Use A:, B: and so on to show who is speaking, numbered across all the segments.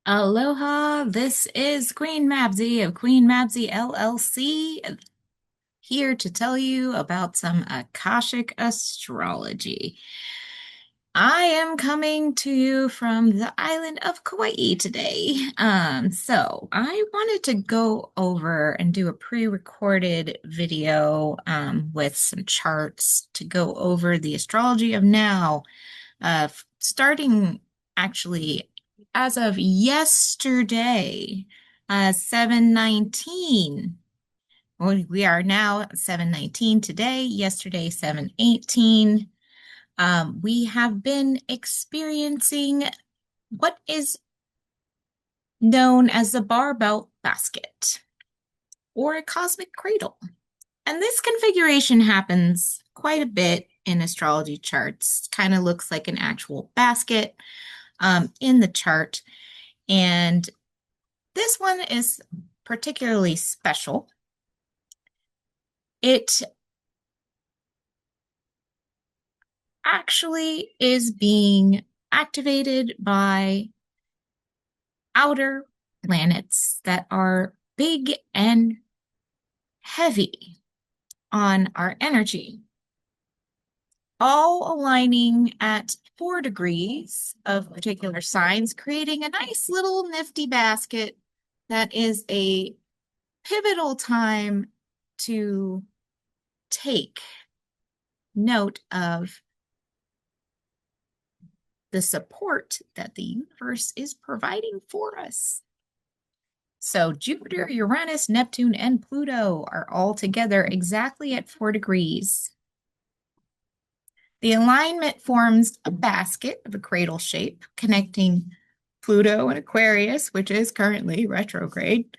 A: Aloha, this is Queen Mabsy of Queen Mabsy LLC, here to tell you about some Akashic astrology. I am coming to you from the island of Kauai today. So I wanted to go over and do a pre-recorded video with some charts to go over the astrology of now, starting actually as of yesterday, 7/19. Well, we are now 7/19 today, yesterday 7/18. We have been experiencing what is known as the barbell basket or a cosmic cradle. And this configuration happens quite a bit in astrology charts. Kind of looks like an actual basket in the chart. And this one is particularly special. It actually is being activated by outer planets that are big and heavy on our energy, all aligning at 4 degrees of particular signs, creating a nice little nifty basket that is a pivotal time to take note of the support that the universe is providing for us. So Jupiter, Uranus, Neptune, and Pluto are all together exactly at 4 degrees. The alignment forms a basket of a cradle shape connecting Pluto and Aquarius, which is currently retrograde,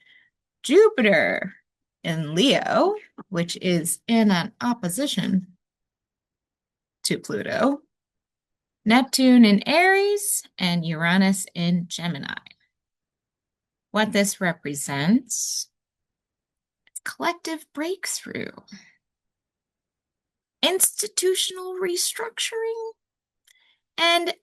A: Jupiter in Leo, which is in an opposition to Pluto, Neptune in Aries, and Uranus in Gemini. What this represents is collective breakthrough, institutional restructuring, and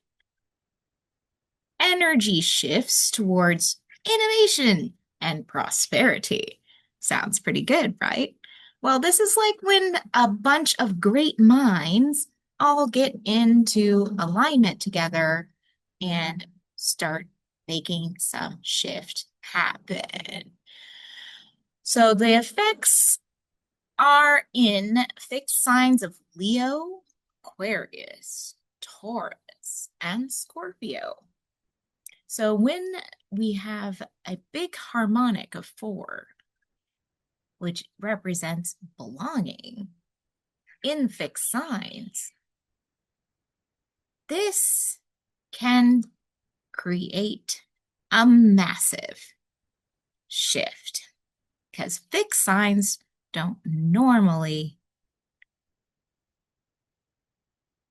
A: energy shifts towards innovation and prosperity. Sounds pretty good, right? Well, this is like when a bunch of great minds all get into alignment together and start making some shift happen. So the effects are in fixed signs of Leo, Aquarius, Taurus, and Scorpio. So when we have a big harmonic of 4, which represents belonging in fixed signs, this can create a massive shift because fixed signs don't normally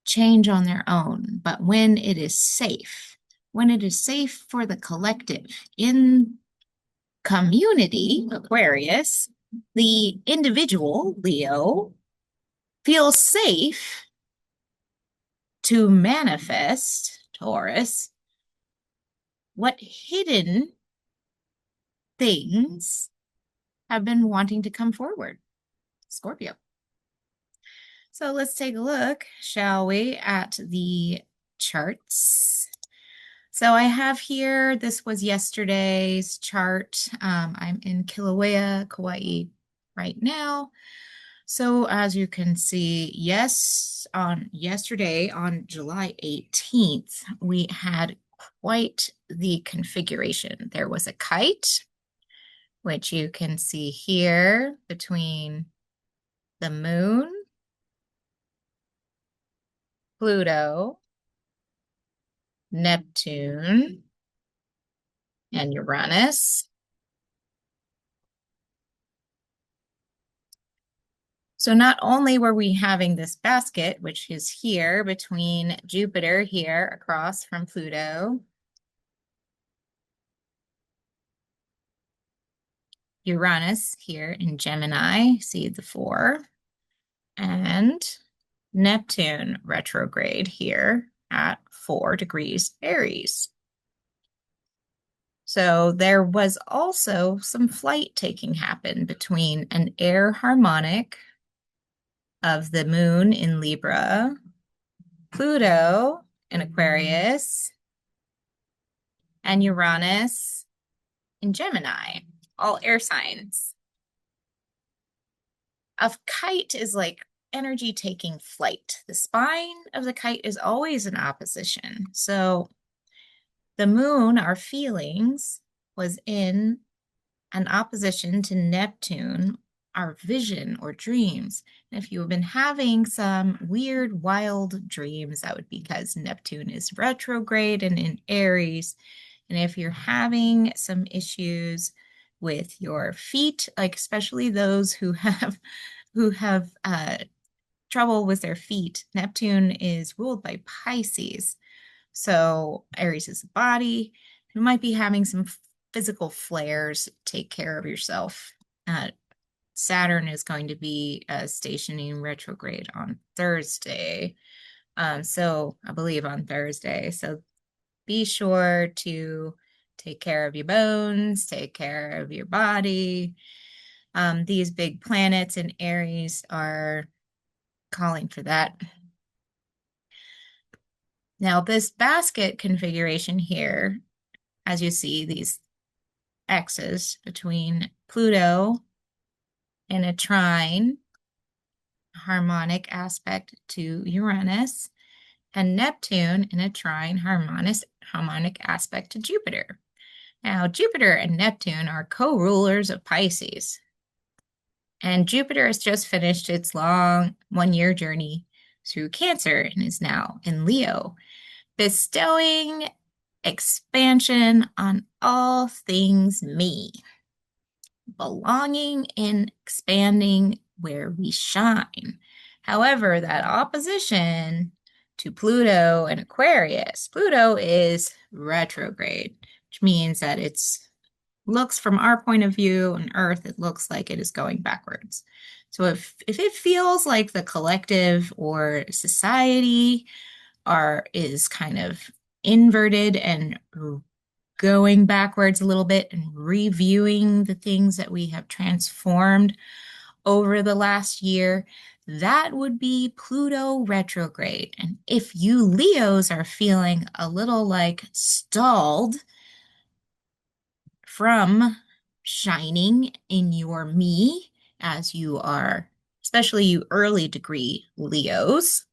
A: change on their own, but when it is safe for the collective in community, Aquarius, the individual, Leo, feels safe to manifest, Taurus, what hidden things have been wanting to come forward, Scorpio. So let's take a look, shall we, at the charts. So I have here, this was yesterday's chart. I'm in Kilauea, Kauai right now. So as you can see, yes, on yesterday, on July 18th, we had quite the configuration. There was a kite, which you can see here between the moon, Pluto, Neptune, and Uranus. So not only were we having this basket, which is here between Jupiter here across from Pluto, Uranus here in Gemini, see the 4, and Neptune retrograde here at 4 degrees Aries. So there was also some flight taking happen between an air harmonic of the moon in Libra, Pluto in Aquarius, and Uranus in Gemini, all air signs. A kite is like energy taking flight. The spine of the kite is always in opposition. So the moon, our feelings, was in an opposition to Neptune, our vision or dreams. And if you have been having some weird, wild dreams, that would be because Neptune is retrograde and in Aries. And if you're having some issues with your feet, like especially those who have trouble with their feet, Neptune is ruled by Pisces. So Aries is the body. You might be having some physical flares. Take care of yourself. Saturn is going to be stationing retrograde on Thursday. So I believe on Thursday. So be sure to take care of your bones, take care of your body. These big planets in Aries are calling for that. Now, this basket configuration here, as you see, these X's between Pluto in a trine, harmonic aspect to Uranus, and Neptune in a trine, harmonic aspect to Jupiter. Now, Jupiter and Neptune are co-rulers of Pisces. And Jupiter has just finished its long 1-year journey through Cancer and is now in Leo, bestowing expansion on all things me, belonging and expanding where we shine. However, that opposition to Pluto and Aquarius, Pluto is retrograde, which means that it's looks from our point of view on Earth, it looks like it is going backwards. So if it feels like the collective or society is kind of inverted and going backwards a little bit and reviewing the things that we have transformed over the last year, that would be Pluto retrograde. And if you Leos are feeling a little like stalled from shining in your me, as you are, especially you early degree Leos.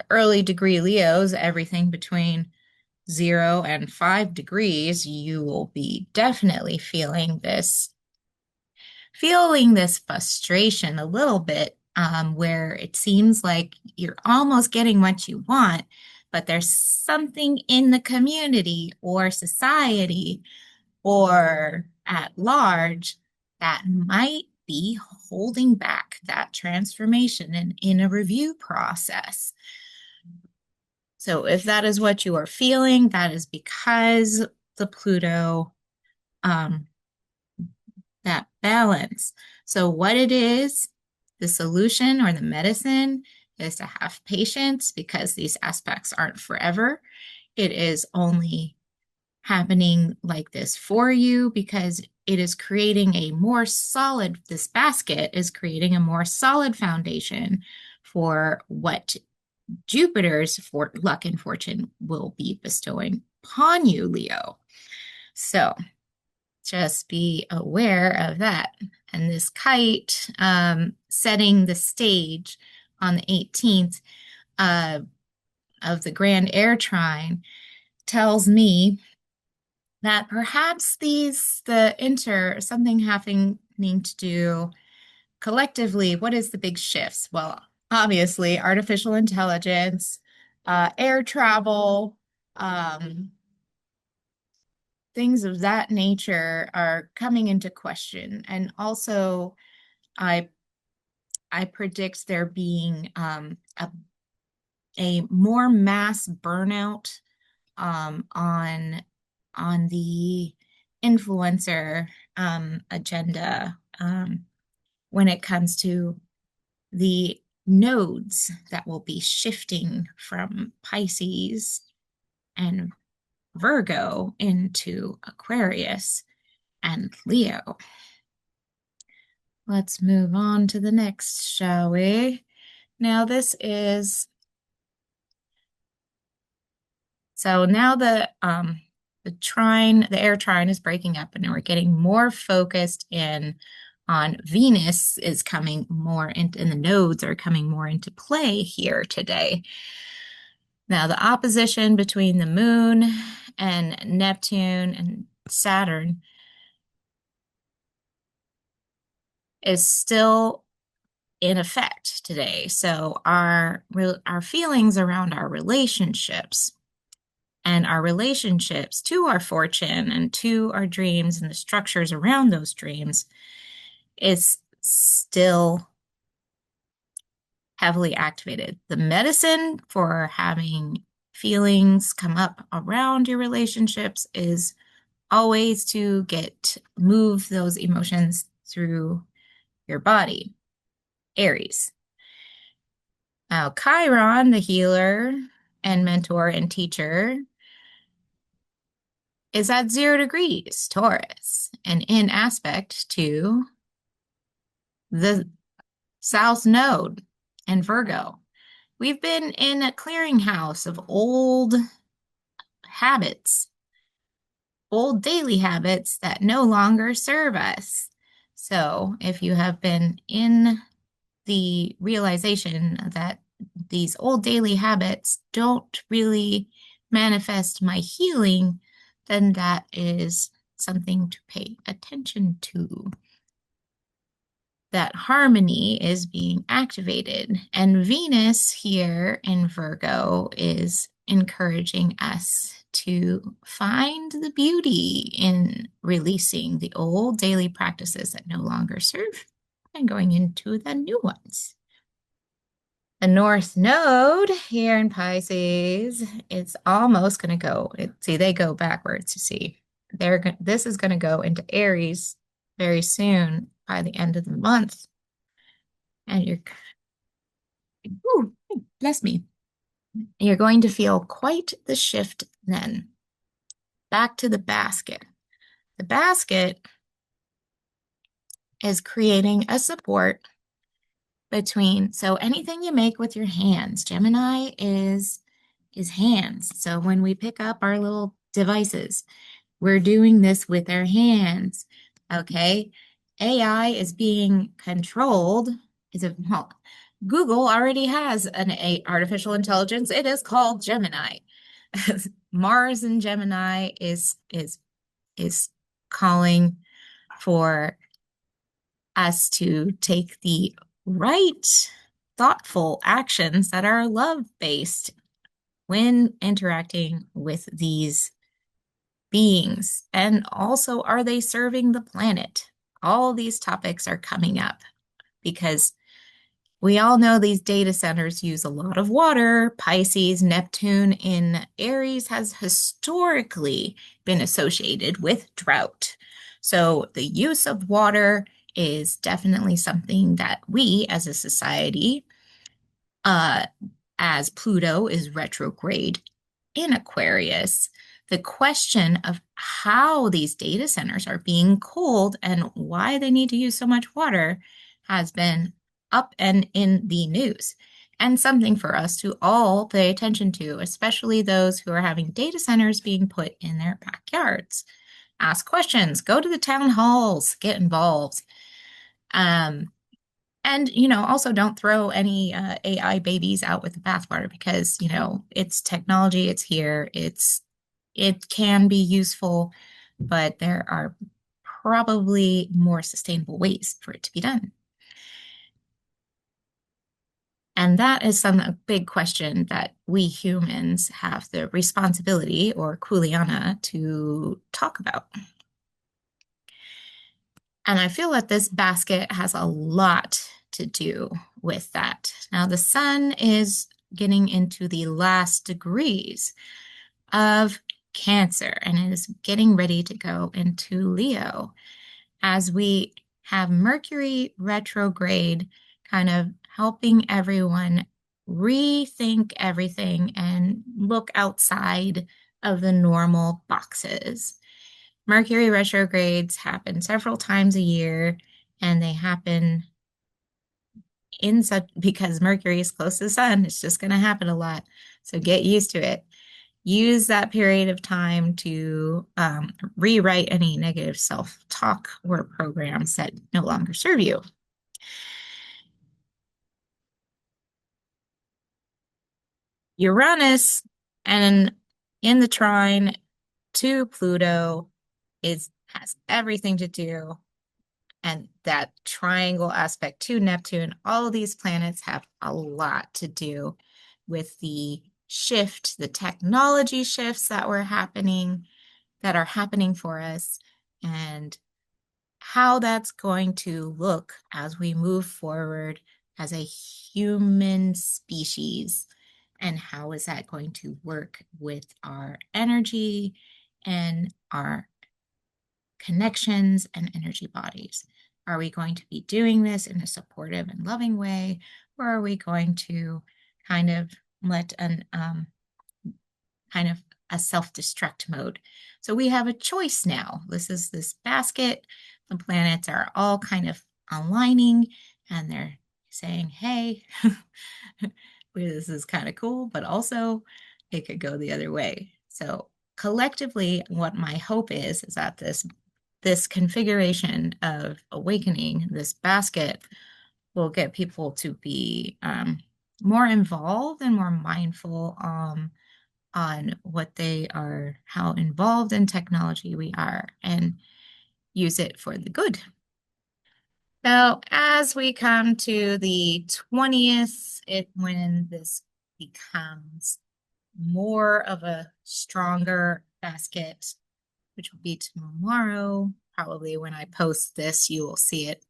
A: Early degree Leos, everything between 0 and 5 degrees, you will be definitely feeling this frustration a little bit, where it seems like you're almost getting what you want, but there's something in the community or society or at large that might be holding back that transformation and in a review process. So if that is what you are feeling, that is because the Pluto, that balance. So what it is, the solution or the medicine is to have patience because these aspects aren't forever. It is only happening like this for you because it is creating a more solid, this basket is creating a more solid foundation for what Jupiter's luck and fortune will be bestowing upon you, Leo. So just be aware of that. And this kite setting the stage on the 18th of the Grand Air Trine tells me that perhaps something happening to do collectively. What is the big shifts? Well, obviously, artificial intelligence, air travel, things of that nature are coming into question. And also, I predict there being a more mass burnout on the influencer agenda when it comes to the nodes that will be shifting from Pisces and Virgo into Aquarius and Leo. Let's move on to the next, shall we? Now this is, so now the trine, the air trine is breaking up and we're getting more focused in on Venus is coming more into, and the nodes are coming more into play here today. Now the opposition between the moon and Neptune and Saturn is still in effect today. So our feelings around our relationships and our relationships to our fortune and to our dreams and the structures around those dreams is still heavily activated. The medicine for having feelings come up around your relationships is always to move those emotions through your body. Aries. Now, Chiron, the healer and mentor and teacher, is at 0 degrees, Taurus, and in aspect to the South Node and Virgo. We've been in a clearinghouse of old habits, old daily habits that no longer serve us. So if you have been in the realization that these old daily habits don't really manifest my healing, then that is something to pay attention to. That harmony is being activated. And Venus here in Virgo is encouraging us to find the beauty in releasing the old daily practices that no longer serve and going into the new ones. The North Node here in Pisces, it's almost going to go, see, they go backwards, you see. This is going to go into Aries very soon by the end of the month. And ooh, bless me. You're going to feel quite the shift then. Back to the basket. The basket is creating a support between, so anything you make with your hands, Gemini is hands. So when we pick up our little devices, we're doing this with our hands, okay? AI is being controlled. Well, Google already has an artificial intelligence. It is called Gemini. Mars and Gemini is calling for us to take the right, thoughtful actions that are love-based when interacting with these beings. And also, are they serving the planet? All these topics are coming up because we all know these data centers use a lot of water. Pisces, Neptune in Aries has historically been associated with drought. So the use of water is definitely something that we as a society, as Pluto is retrograde in Aquarius, the question of how these data centers are being cooled and why they need to use so much water has been up and in the news, and something for us to all pay attention to, especially those who are having data centers being put in their backyards. Ask questions, go to the town halls, get involved. And, also don't throw any AI babies out with the bathwater because, it's technology, it's here, it can be useful, but there are probably more sustainable ways for it to be done. And that is a big question that we humans have the responsibility or kuleana to talk about. And I feel that this basket has a lot to do with that. Now, the sun is getting into the last degrees of Cancer and it is getting ready to go into Leo as we have Mercury retrograde kind of helping everyone rethink everything and look outside of the normal boxes. Mercury retrogrades happen several times a year, and they happen in such because Mercury is close to the sun. It's just going to happen a lot. So get used to it. Use that period of time to rewrite any negative self-talk or programs that no longer serve you. Uranus and in the trine to Pluto has everything to do, and that triangle aspect to Neptune, all of these planets have a lot to do with the shift, the technology shifts that are happening for us, and how that's going to look as we move forward as a human species. And how is that going to work with our energy and our connections and energy bodies? Are we going to be doing this in a supportive and loving way, or are we going to kind of let kind of a self-destruct mode? So we have a choice now. This is this basket. The planets are all kind of aligning, and they're saying, hey, this is kind of cool, but also it could go the other way. So collectively, what my hope is that this configuration of awakening, this basket, will get people to be more involved and more mindful on what they are, how involved in technology we are, and use it for the good. So as we come to the 20th, when this becomes more of a stronger basket, which will be tomorrow, probably when I post this, you will see it.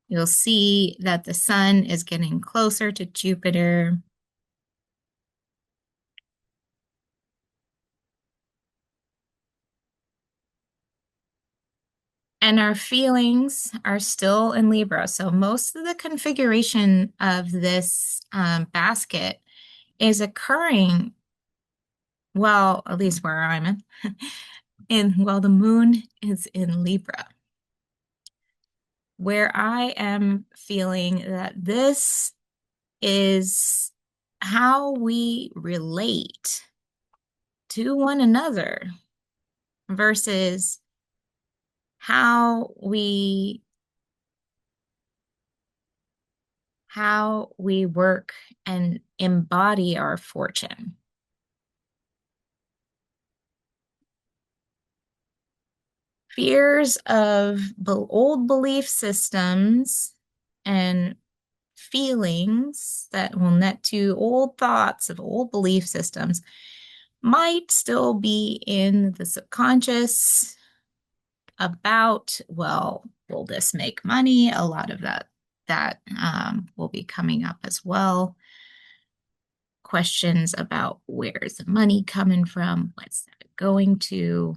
A: You'll see that the sun is getting closer to Jupiter. And our feelings are still in Libra. So most of the configuration of this basket is occurring, well, at least where I'm while the moon is in Libra. Where I am feeling that this is how we relate to one another versus how we work and embody our fortune. Fears of old belief systems and feelings that will net to old thoughts of old belief systems might still be in the subconscious about, well, will this make money? A lot of that will be coming up as well. Questions about where's the money coming from? What's that going to?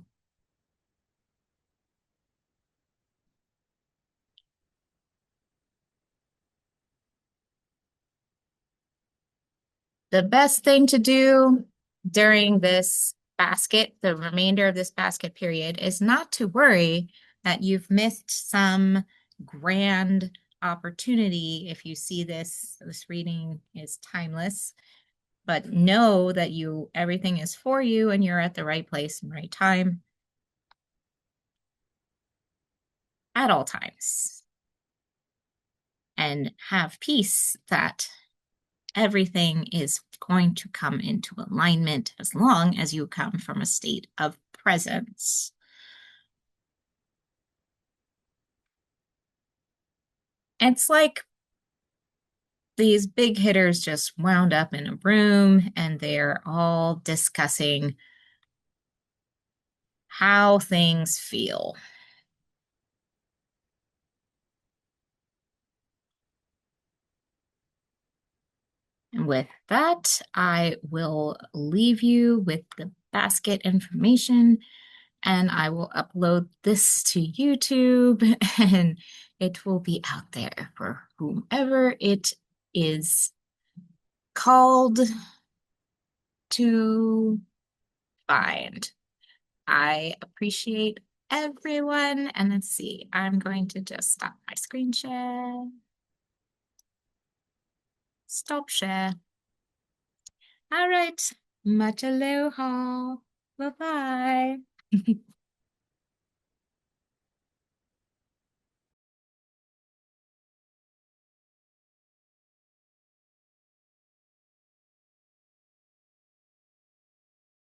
A: The best thing to do during this basket, the remainder of this basket period, is not to worry that you've missed some grand opportunity. If you see this reading is timeless, but know that everything is for you and you're at the right place and right time at all times. And have peace that everything is going to come into alignment as long as you come from a state of presence. It's like these big hitters just wound up in a room and they're all discussing how things feel. And with that, I will leave you with the basket information and I will upload this to YouTube and it will be out there for whomever it is called to find. I appreciate everyone. And let's see, I'm going to just stop my screen share. Stop share. All right. Much aloha. Bye-bye.